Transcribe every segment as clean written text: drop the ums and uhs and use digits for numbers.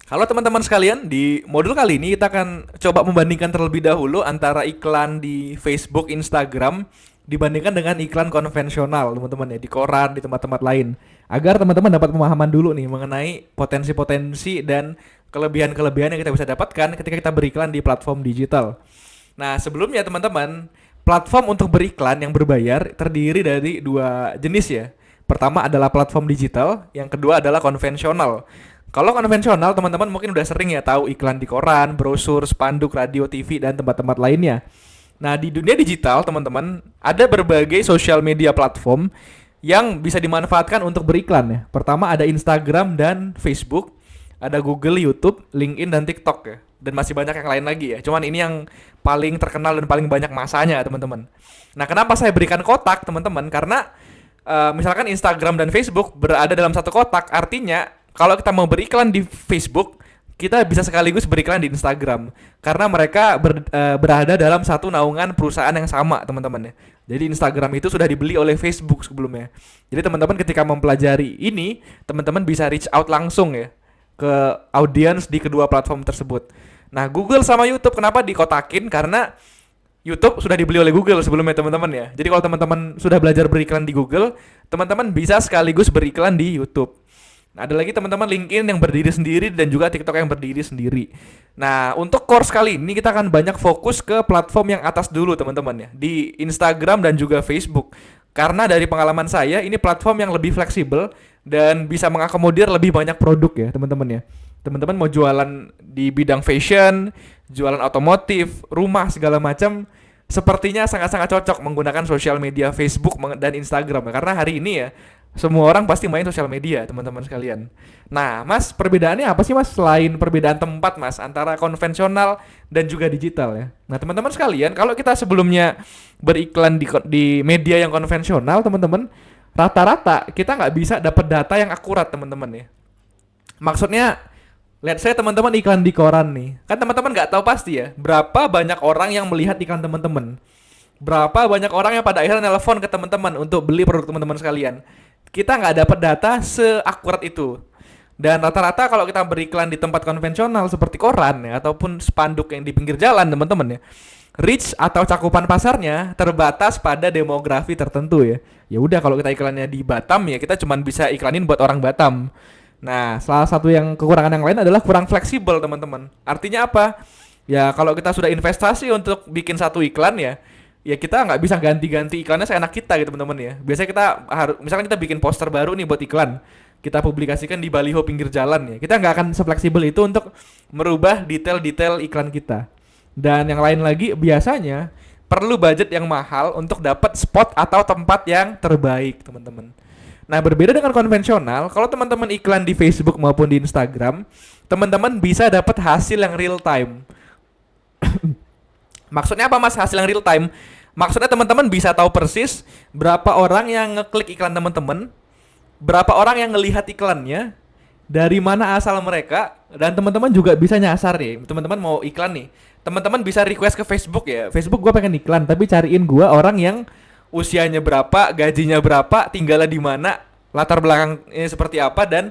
Halo teman-teman sekalian, di modul kali ini kita akan coba membandingkan terlebih dahulu antara iklan di Facebook, Instagram dibandingkan dengan iklan konvensional, teman-teman ya, di koran, di tempat-tempat lain. Agar teman-teman dapat pemahaman dulu nih mengenai potensi-potensi dan kelebihan-kelebihan yang kita bisa dapatkan ketika kita beriklan di platform digital. Nah, sebelumnya teman-teman, platform untuk beriklan yang berbayar terdiri dari dua jenis ya. Pertama adalah platform digital, yang kedua adalah konvensional. Kalau konvensional teman-teman mungkin udah sering ya tahu iklan di koran, brosur, spanduk, radio, TV dan tempat-tempat lainnya. Nah, di dunia digital teman-teman ada berbagai social media platform yang bisa dimanfaatkan untuk beriklan ya. Pertama ada Instagram dan Facebook, ada Google, YouTube, LinkedIn dan TikTok ya. Dan masih banyak yang lain lagi ya. Cuman ini yang paling terkenal dan paling banyak masanya teman-teman. Nah, kenapa saya berikan kotak teman-teman? Karena misalkan Instagram dan Facebook berada dalam satu kotak, artinya kalau kita mau beriklan di Facebook, kita bisa sekaligus beriklan di Instagram karena mereka berada dalam satu naungan perusahaan yang sama, teman-teman ya. Jadi Instagram itu sudah dibeli oleh Facebook sebelumnya. Jadi teman-teman ketika mempelajari ini, teman-teman bisa reach out langsung ya ke audiens di kedua platform tersebut. Nah, Google sama YouTube kenapa dikotakin? Karena YouTube sudah dibeli oleh Google sebelumnya teman-teman ya. Jadi kalau teman-teman sudah belajar beriklan di Google, teman-teman bisa sekaligus beriklan di YouTube. Nah, ada lagi teman-teman LinkedIn yang berdiri sendiri dan juga TikTok yang berdiri sendiri. Nah, untuk course kali ini kita akan banyak fokus ke platform yang atas dulu teman-teman ya, di Instagram dan juga Facebook. Karena dari pengalaman saya, ini platform yang lebih fleksibel dan bisa mengakomodir lebih banyak produk ya teman-teman ya. Teman-teman mau jualan di bidang fashion, jualan otomotif, rumah segala macam, sepertinya sangat-sangat cocok menggunakan sosial media Facebook dan Instagram ya. Karena hari ini ya semua orang pasti main sosial media, teman-teman sekalian. Nah, Mas, perbedaannya apa sih, Mas, selain perbedaan tempat, Mas, antara konvensional dan juga digital ya? Nah, teman-teman sekalian, kalau kita sebelumnya beriklan di media yang konvensional, teman-teman, rata-rata kita nggak bisa dapat data yang akurat, teman-teman ya. Maksudnya, lihat saya teman-teman iklan di koran nih. Kan teman-teman nggak tahu pasti ya, berapa banyak orang yang melihat iklan teman-teman. Berapa banyak orang yang pada akhirnya nelpon ke teman-teman untuk beli produk teman-teman sekalian. Kita nggak dapat data seakurat itu. Dan rata-rata kalau kita beriklan di tempat konvensional seperti koran ya, ataupun spanduk yang di pinggir jalan teman-teman ya, reach atau cakupan pasarnya terbatas pada demografi tertentu ya. Ya udah kalau kita iklannya di Batam ya kita cuma bisa iklanin buat orang Batam. Nah, salah satu yang kekurangan yang lain adalah kurang fleksibel teman-teman. Artinya apa? Ya kalau kita sudah investasi untuk bikin satu iklan ya kita nggak bisa ganti-ganti iklannya seenak kita gitu teman-teman ya. Biasanya kita harus, misalkan kita bikin poster baru nih buat iklan, kita publikasikan di baliho pinggir jalan ya. Kita nggak akan sefleksibel itu untuk merubah detail-detail iklan kita. Dan yang lain lagi biasanya perlu budget yang mahal untuk dapat spot atau tempat yang terbaik teman-teman. Nah, berbeda dengan konvensional, kalau teman-teman iklan di Facebook maupun di Instagram, teman-teman bisa dapat hasil yang real time. Maksudnya apa, Mas, hasil yang real time? Maksudnya teman-teman bisa tahu persis berapa orang yang ngeklik iklan teman-teman, berapa orang yang ngelihat iklannya, dari mana asal mereka, dan teman-teman juga bisa nyasar nih. Teman-teman mau iklan nih, teman-teman bisa request ke Facebook ya. Facebook gua pengen iklan, tapi cariin gua orang yang usianya berapa, gajinya berapa, tinggalnya di mana, latar belakangnya seperti apa, dan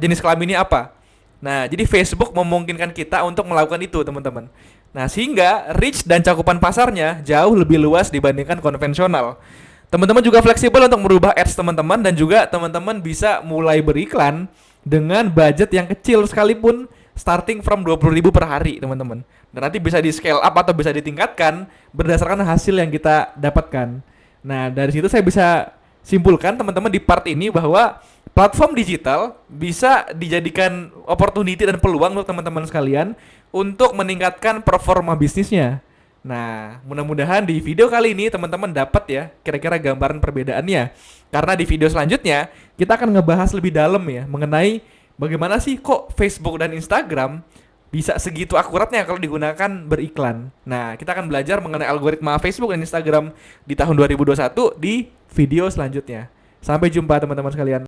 jenis kelaminnya apa. Nah, jadi Facebook memungkinkan kita untuk melakukan itu, teman-teman. Nah, sehingga reach dan cakupan pasarnya jauh lebih luas dibandingkan konvensional. Teman-teman juga fleksibel untuk merubah ads teman-teman dan juga teman-teman bisa mulai beriklan dengan budget yang kecil sekalipun starting from 20.000 per hari, teman-teman. Dan nanti bisa di scale up atau bisa ditingkatkan berdasarkan hasil yang kita dapatkan. Nah, dari situ saya bisa simpulkan teman-teman di part ini bahwa platform digital bisa dijadikan opportunity dan peluang untuk teman-teman sekalian untuk meningkatkan performa bisnisnya. Nah, mudah-mudahan di video kali ini teman-teman dapat ya kira-kira gambaran perbedaannya. Karena di video selanjutnya kita akan ngebahas lebih dalam ya mengenai bagaimana sih kok Facebook dan Instagram bisa segitu akuratnya kalau digunakan beriklan. Nah, kita akan belajar mengenai algoritma Facebook dan Instagram di tahun 2021 di video selanjutnya. Sampai jumpa teman-teman sekalian.